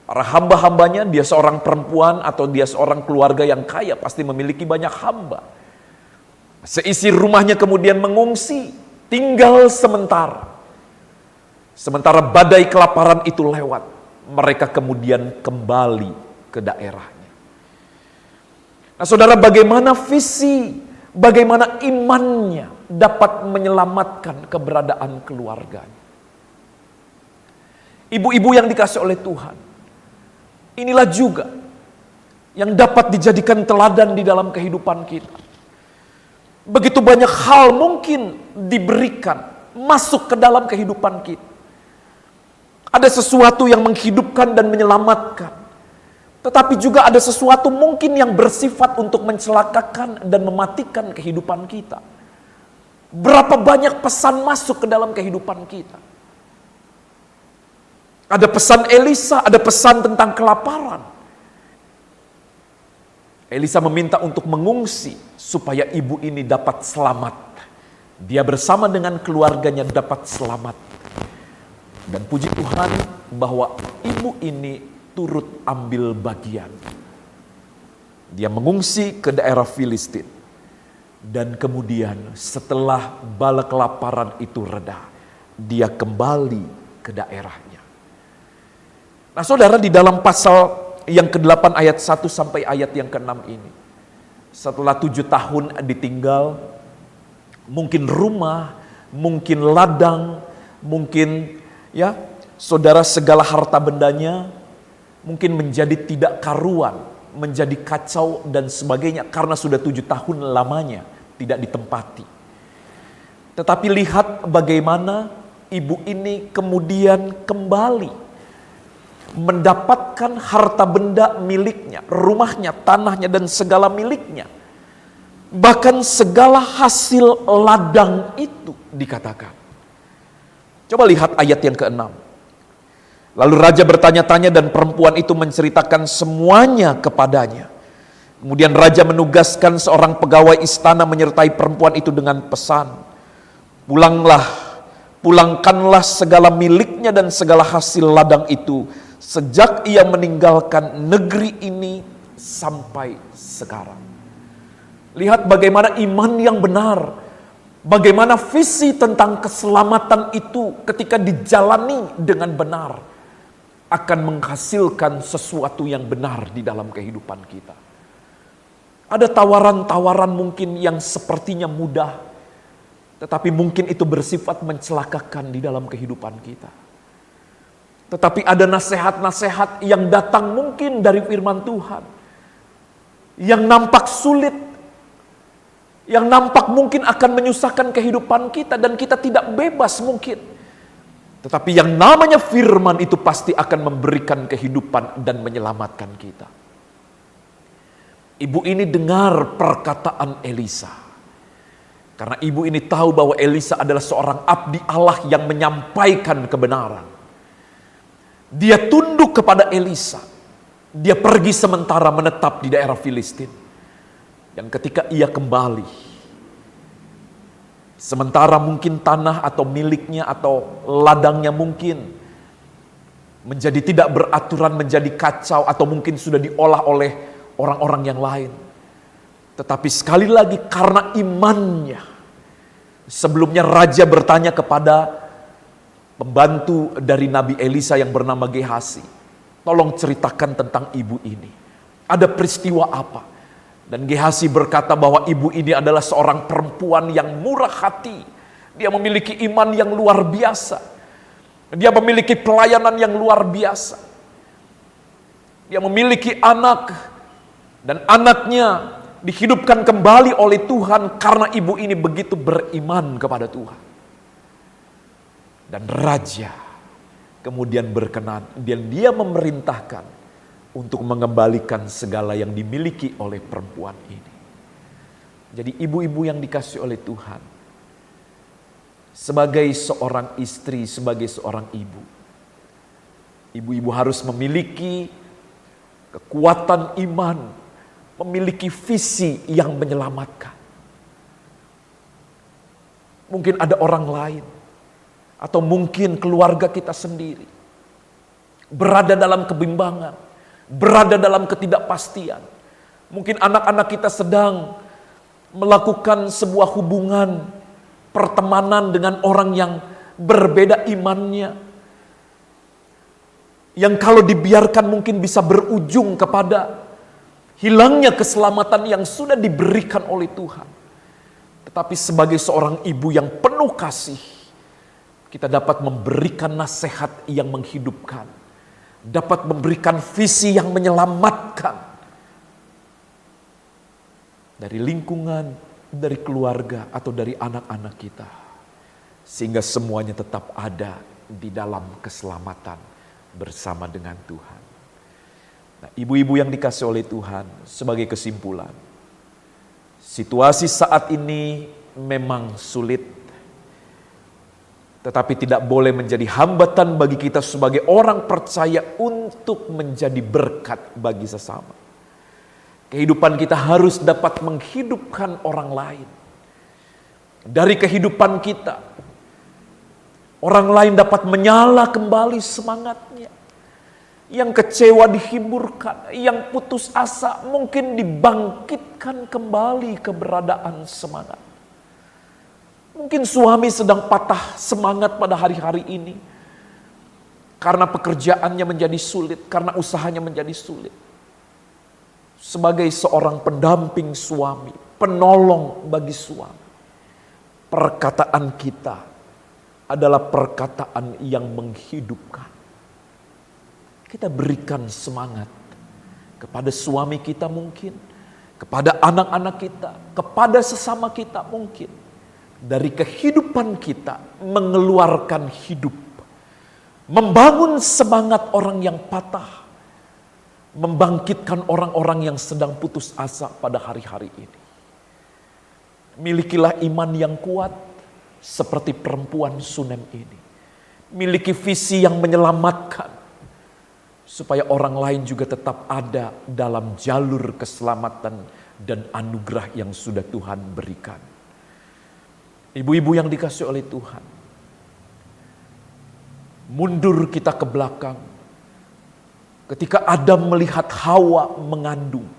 para hamba-hambanya. Dia seorang perempuan atau dia seorang keluarga yang kaya, pasti memiliki banyak hamba. Seisi rumahnya kemudian mengungsi, tinggal sementara. Sementara badai kelaparan itu lewat, mereka kemudian kembali ke daerahnya. Nah saudara, bagaimana visi, bagaimana imannya dapat menyelamatkan keberadaan keluarganya. Ibu-ibu yang dikasih oleh Tuhan, inilah juga yang dapat dijadikan teladan di dalam kehidupan kita. Begitu banyak hal mungkin diberikan, masuk ke dalam kehidupan kita. Ada sesuatu yang menghidupkan dan menyelamatkan. Tetapi juga ada sesuatu mungkin yang bersifat untuk mencelakakan dan mematikan kehidupan kita. Berapa banyak pesan masuk ke dalam kehidupan kita. Ada pesan Elisa, ada pesan tentang kelaparan. Elisa meminta untuk mengungsi supaya ibu ini dapat selamat. Dia bersama dengan keluarganya dapat selamat. Dan puji Tuhan bahwa ibu ini turut ambil bagian. Dia mengungsi ke daerah Filistin. Dan kemudian setelah bala kelaparan itu reda, dia kembali ke daerahnya. Nah saudara, di dalam pasal yang ke-8 ayat 1 sampai ayat yang ke-6 ini, setelah 7 tahun ditinggal, mungkin rumah, mungkin ladang, mungkin ya saudara segala harta bendanya mungkin menjadi tidak karuan, menjadi kacau dan sebagainya karena sudah 7 tahun lamanya tidak ditempati. Tetapi lihat bagaimana ibu ini kemudian kembali mendapatkan harta benda miliknya, rumahnya, tanahnya, dan segala miliknya. Bahkan segala hasil ladang itu dikatakan. Coba lihat ayat yang ke-6. Lalu raja bertanya-tanya dan perempuan itu menceritakan semuanya kepadanya. Kemudian raja menugaskan seorang pegawai istana menyertai perempuan itu dengan pesan, pulangkanlah segala miliknya dan segala hasil ladang itu sejak ia meninggalkan negeri ini sampai sekarang. Lihat bagaimana iman yang benar, bagaimana visi tentang keselamatan itu ketika dijalani dengan benar akan menghasilkan sesuatu yang benar di dalam kehidupan kita. Ada tawaran-tawaran mungkin yang sepertinya mudah, tetapi mungkin itu bersifat mencelakakan di dalam kehidupan kita. Tetapi ada nasihat-nasihat yang datang mungkin dari firman Tuhan, yang nampak sulit, yang nampak mungkin akan menyusahkan kehidupan kita dan kita tidak bebas mungkin. Tetapi yang namanya firman itu pasti akan memberikan kehidupan dan menyelamatkan kita. Ibu ini dengar perkataan Elisa. Karena ibu ini tahu bahwa Elisa adalah seorang abdi Allah yang menyampaikan kebenaran. Dia tunduk kepada Elisa. Dia pergi sementara menetap di daerah Filistin. Dan ketika ia kembali, sementara mungkin tanah atau miliknya atau ladangnya mungkin menjadi tidak beraturan, menjadi kacau, atau mungkin sudah diolah oleh orang-orang yang lain. Tetapi sekali lagi karena imannya, sebelumnya raja bertanya kepada pembantu dari Nabi Elisa yang bernama Gehasi, tolong ceritakan tentang ibu ini. Ada peristiwa apa? Dan Gehasi berkata bahwa ibu ini adalah seorang perempuan yang murah hati. Dia memiliki iman yang luar biasa. Dia memiliki pelayanan yang luar biasa. Dia memiliki anak, dan anaknya dihidupkan kembali oleh Tuhan karena ibu ini begitu beriman kepada Tuhan. Dan raja kemudian berkenan dan dia memerintahkan untuk mengembalikan segala yang dimiliki oleh perempuan ini. Jadi ibu-ibu yang dikasihi oleh Tuhan, sebagai seorang istri, sebagai seorang ibu, ibu-ibu harus memiliki kekuatan iman, memiliki visi yang menyelamatkan. Mungkin ada orang lain, atau mungkin keluarga kita sendiri berada dalam kebimbangan, berada dalam ketidakpastian. Mungkin anak-anak kita sedang melakukan sebuah hubungan pertemanan dengan orang yang berbeda imannya, yang kalau dibiarkan mungkin bisa berujung kepada hilangnya keselamatan yang sudah diberikan oleh Tuhan. Tetapi sebagai seorang ibu yang penuh kasih, kita dapat memberikan nasihat yang menghidupkan, dapat memberikan visi yang menyelamatkan dari lingkungan, dari keluarga, atau dari anak-anak kita, sehingga semuanya tetap ada di dalam keselamatan bersama dengan Tuhan. Nah, ibu-ibu yang dikasihi oleh Tuhan, sebagai kesimpulan, situasi saat ini memang sulit, tetapi tidak boleh menjadi hambatan bagi kita sebagai orang percaya untuk menjadi berkat bagi sesama. Kehidupan kita harus dapat menghidupkan orang lain. Dari kehidupan kita, orang lain dapat menyala kembali semangatnya. Yang kecewa dihiburkan, yang putus asa mungkin dibangkitkan kembali keberadaan semangat. Mungkin suami sedang patah semangat pada hari-hari ini karena pekerjaannya menjadi sulit, karena usahanya menjadi sulit. Sebagai seorang pendamping suami, penolong bagi suami, perkataan kita adalah perkataan yang menghidupkan. Kita berikan semangat kepada suami kita mungkin, kepada anak-anak kita, kepada sesama kita mungkin. Dari kehidupan kita mengeluarkan hidup, membangun semangat orang yang patah, membangkitkan orang-orang yang sedang putus asa pada hari-hari ini. Milikilah iman yang kuat seperti perempuan Sunem ini. Miliki visi yang menyelamatkan supaya orang lain juga tetap ada dalam jalur keselamatan dan anugerah yang sudah Tuhan berikan. Ibu-ibu yang dikasihi oleh Tuhan, mundur kita ke belakang. Ketika Adam melihat Hawa mengandung,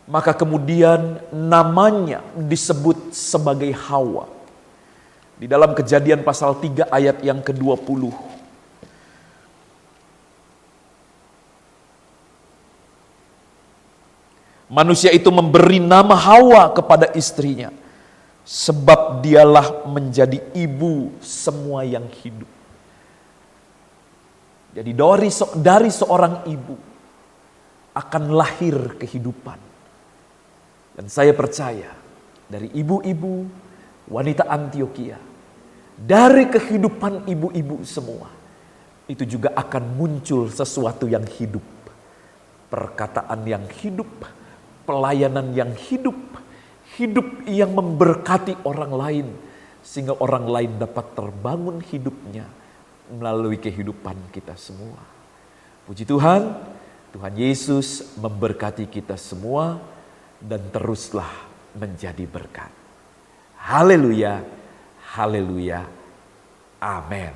maka kemudian namanya disebut sebagai Hawa. Di dalam Kejadian pasal 3 ayat yang ke-20. Manusia itu memberi nama Hawa kepada istrinya, sebab dialah menjadi ibu semua yang hidup. Jadi dari seorang ibu akan lahir kehidupan. Dan saya percaya dari ibu-ibu wanita Antioquia, dari kehidupan ibu-ibu semua, itu juga akan muncul sesuatu yang hidup. Perkataan yang hidup, pelayanan yang hidup, hidup yang memberkati orang lain, sehingga orang lain dapat terbangun hidupnya melalui kehidupan kita semua. Puji Tuhan, Tuhan Yesus memberkati kita semua dan teruslah menjadi berkat. Haleluya, haleluya, amin.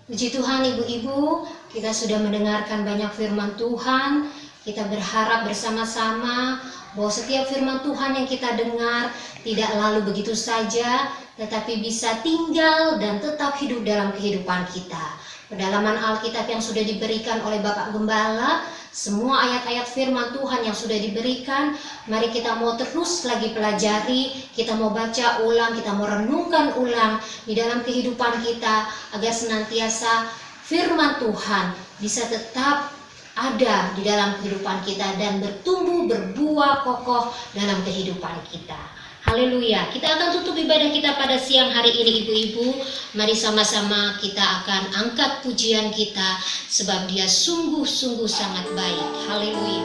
Puji Tuhan ibu-ibu, kita sudah mendengarkan banyak firman Tuhan. Kita berharap bersama-sama bahwa setiap firman Tuhan yang kita dengar tidak lalu begitu saja, tetapi bisa tinggal dan tetap hidup dalam kehidupan kita. Pendalaman Alkitab yang sudah diberikan oleh Bapak Gembala, semua ayat-ayat firman Tuhan yang sudah diberikan, mari kita mau terus lagi pelajari, kita mau baca ulang, kita mau renungkan ulang di dalam kehidupan kita, agar senantiasa firman Tuhan bisa tetap ada di dalam kehidupan kita dan bertumbuh, berbuah kokoh dalam kehidupan kita. Haleluya. Kita akan tutup ibadah kita pada siang hari ini ibu-ibu. Mari sama-sama kita akan angkat pujian kita, sebab Dia sungguh-sungguh sangat baik. Haleluya.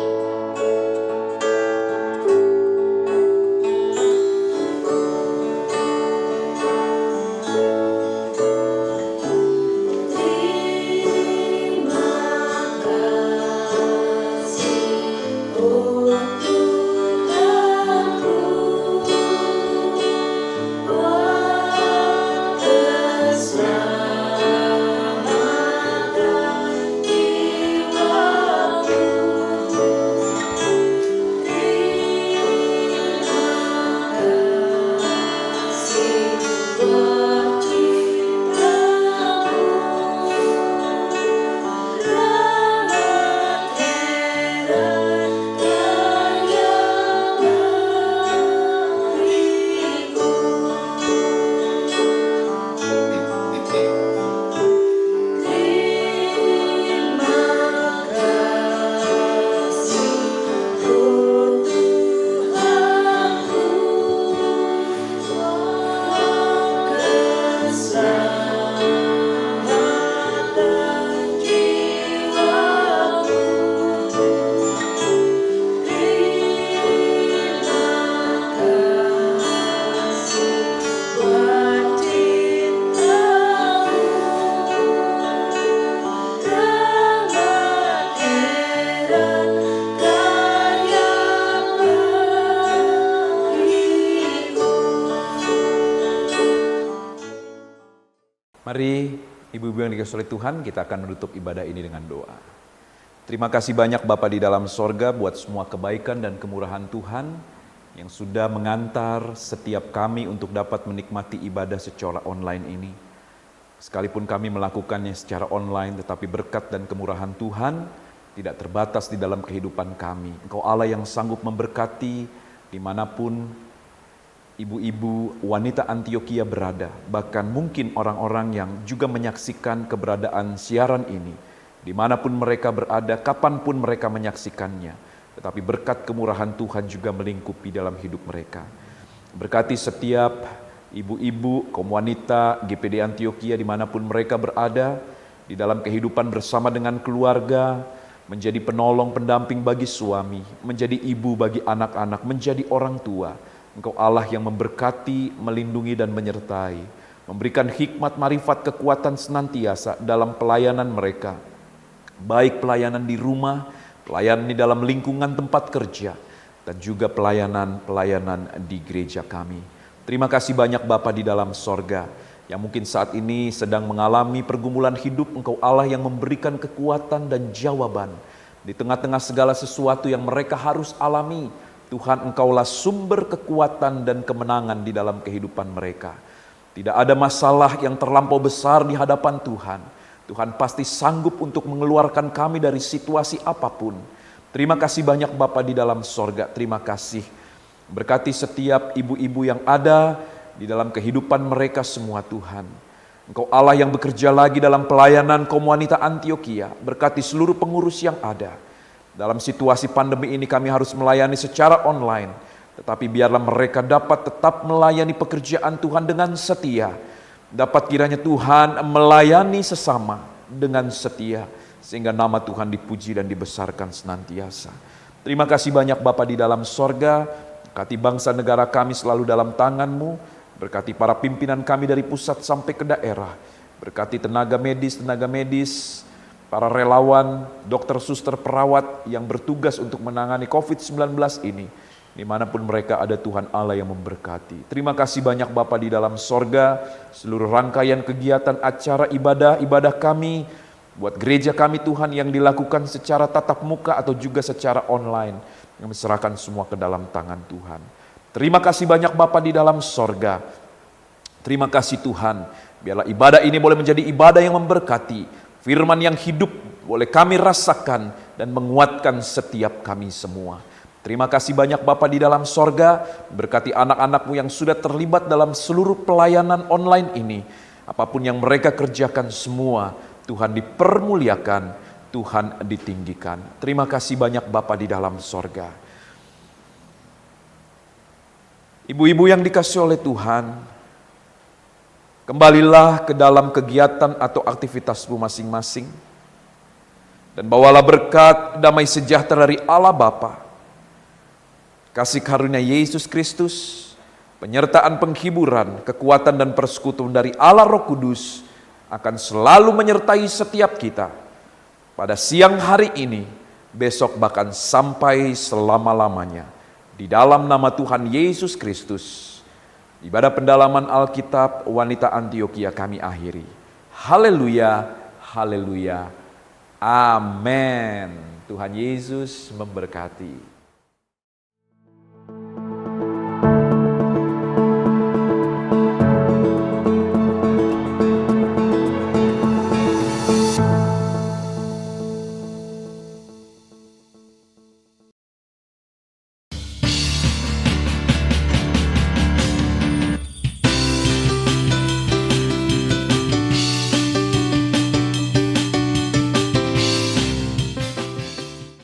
Mari ibu-ibu yang dikasihi oleh Tuhan, kita akan menutup ibadah ini dengan doa. Terima kasih banyak Bapa di dalam sorga buat semua kebaikan dan kemurahan Tuhan yang sudah mengantar setiap kami untuk dapat menikmati ibadah secara online ini. Sekalipun kami melakukannya secara online, tetapi berkat dan kemurahan Tuhan tidak terbatas di dalam kehidupan kami. Engkau Allah yang sanggup memberkati dimanapun ibu-ibu wanita Antioquia berada, bahkan mungkin orang-orang yang juga menyaksikan keberadaan siaran ini, dimanapun mereka berada, kapanpun mereka menyaksikannya, tetapi berkat kemurahan Tuhan juga melingkupi dalam hidup mereka. Berkati setiap ibu-ibu, kaum wanita, GPD Antioquia dimanapun mereka berada, di dalam kehidupan bersama dengan keluarga, menjadi penolong pendamping bagi suami, menjadi ibu bagi anak-anak, menjadi orang tua. Engkau Allah yang memberkati, melindungi dan menyertai, memberikan hikmat, marifat, kekuatan senantiasa dalam pelayanan mereka. Baik pelayanan di rumah, pelayanan di dalam lingkungan tempat kerja, dan juga pelayanan di gereja kami. Terima kasih banyak Bapa di dalam sorga, yang mungkin saat ini sedang mengalami pergumulan hidup. Engkau Allah yang memberikan kekuatan dan jawaban di tengah-tengah segala sesuatu yang mereka harus alami. Tuhan, Engkaulah sumber kekuatan dan kemenangan di dalam kehidupan mereka. Tidak ada masalah yang terlampau besar di hadapan Tuhan. Tuhan pasti sanggup untuk mengeluarkan kami dari situasi apapun. Terima kasih banyak Bapa di dalam sorga. Terima kasih. Berkati setiap ibu-ibu yang ada di dalam kehidupan mereka semua Tuhan. Engkau Allah yang bekerja lagi dalam pelayanan kaum wanita Antioquia. Berkati seluruh pengurus yang ada. Dalam situasi pandemi ini kami harus melayani secara online. Tetapi biarlah mereka dapat tetap melayani pekerjaan Tuhan dengan setia. Dapat kiranya Tuhan melayani sesama dengan setia. Sehingga nama Tuhan dipuji dan dibesarkan senantiasa. Terima kasih banyak Bapa di dalam sorga. Berkati bangsa negara kami selalu dalam tangan-Mu. Berkati para pimpinan kami dari pusat sampai ke daerah. Berkati tenaga medis, para relawan, dokter, suster, perawat yang bertugas untuk menangani COVID-19 ini. Dimanapun mereka ada, Tuhan Allah yang memberkati. Terima kasih banyak Bapa di dalam sorga, seluruh rangkaian kegiatan acara ibadah kami, buat gereja kami Tuhan yang dilakukan secara tatap muka atau juga secara online. Yang serahkan semua ke dalam tangan Tuhan. Terima kasih banyak Bapa di dalam sorga. Terima kasih Tuhan, biarlah ibadah ini boleh menjadi ibadah yang memberkati. Firman yang hidup boleh kami rasakan dan menguatkan setiap kami semua. Terima kasih banyak Bapa di dalam sorga, berkati anak-anak-Mu yang sudah terlibat dalam seluruh pelayanan online ini. Apapun yang mereka kerjakan semua, Tuhan dipermuliakan, Tuhan ditinggikan. Terima kasih banyak Bapa di dalam sorga. Ibu-ibu yang dikasihi oleh Tuhan, kembalilah ke dalam kegiatan atau aktivitasmu masing-masing. Dan bawalah berkat damai sejahtera dari Allah Bapa, kasih karunia Yesus Kristus, penyertaan penghiburan, kekuatan dan persekutuan dari Allah Roh Kudus akan selalu menyertai setiap kita. Pada siang hari ini, besok bahkan sampai selama-lamanya. Di dalam nama Tuhan Yesus Kristus. Ibadah pendalaman Alkitab wanita Antioquia kami akhiri. Haleluya, haleluya, amin. Tuhan Yesus memberkati.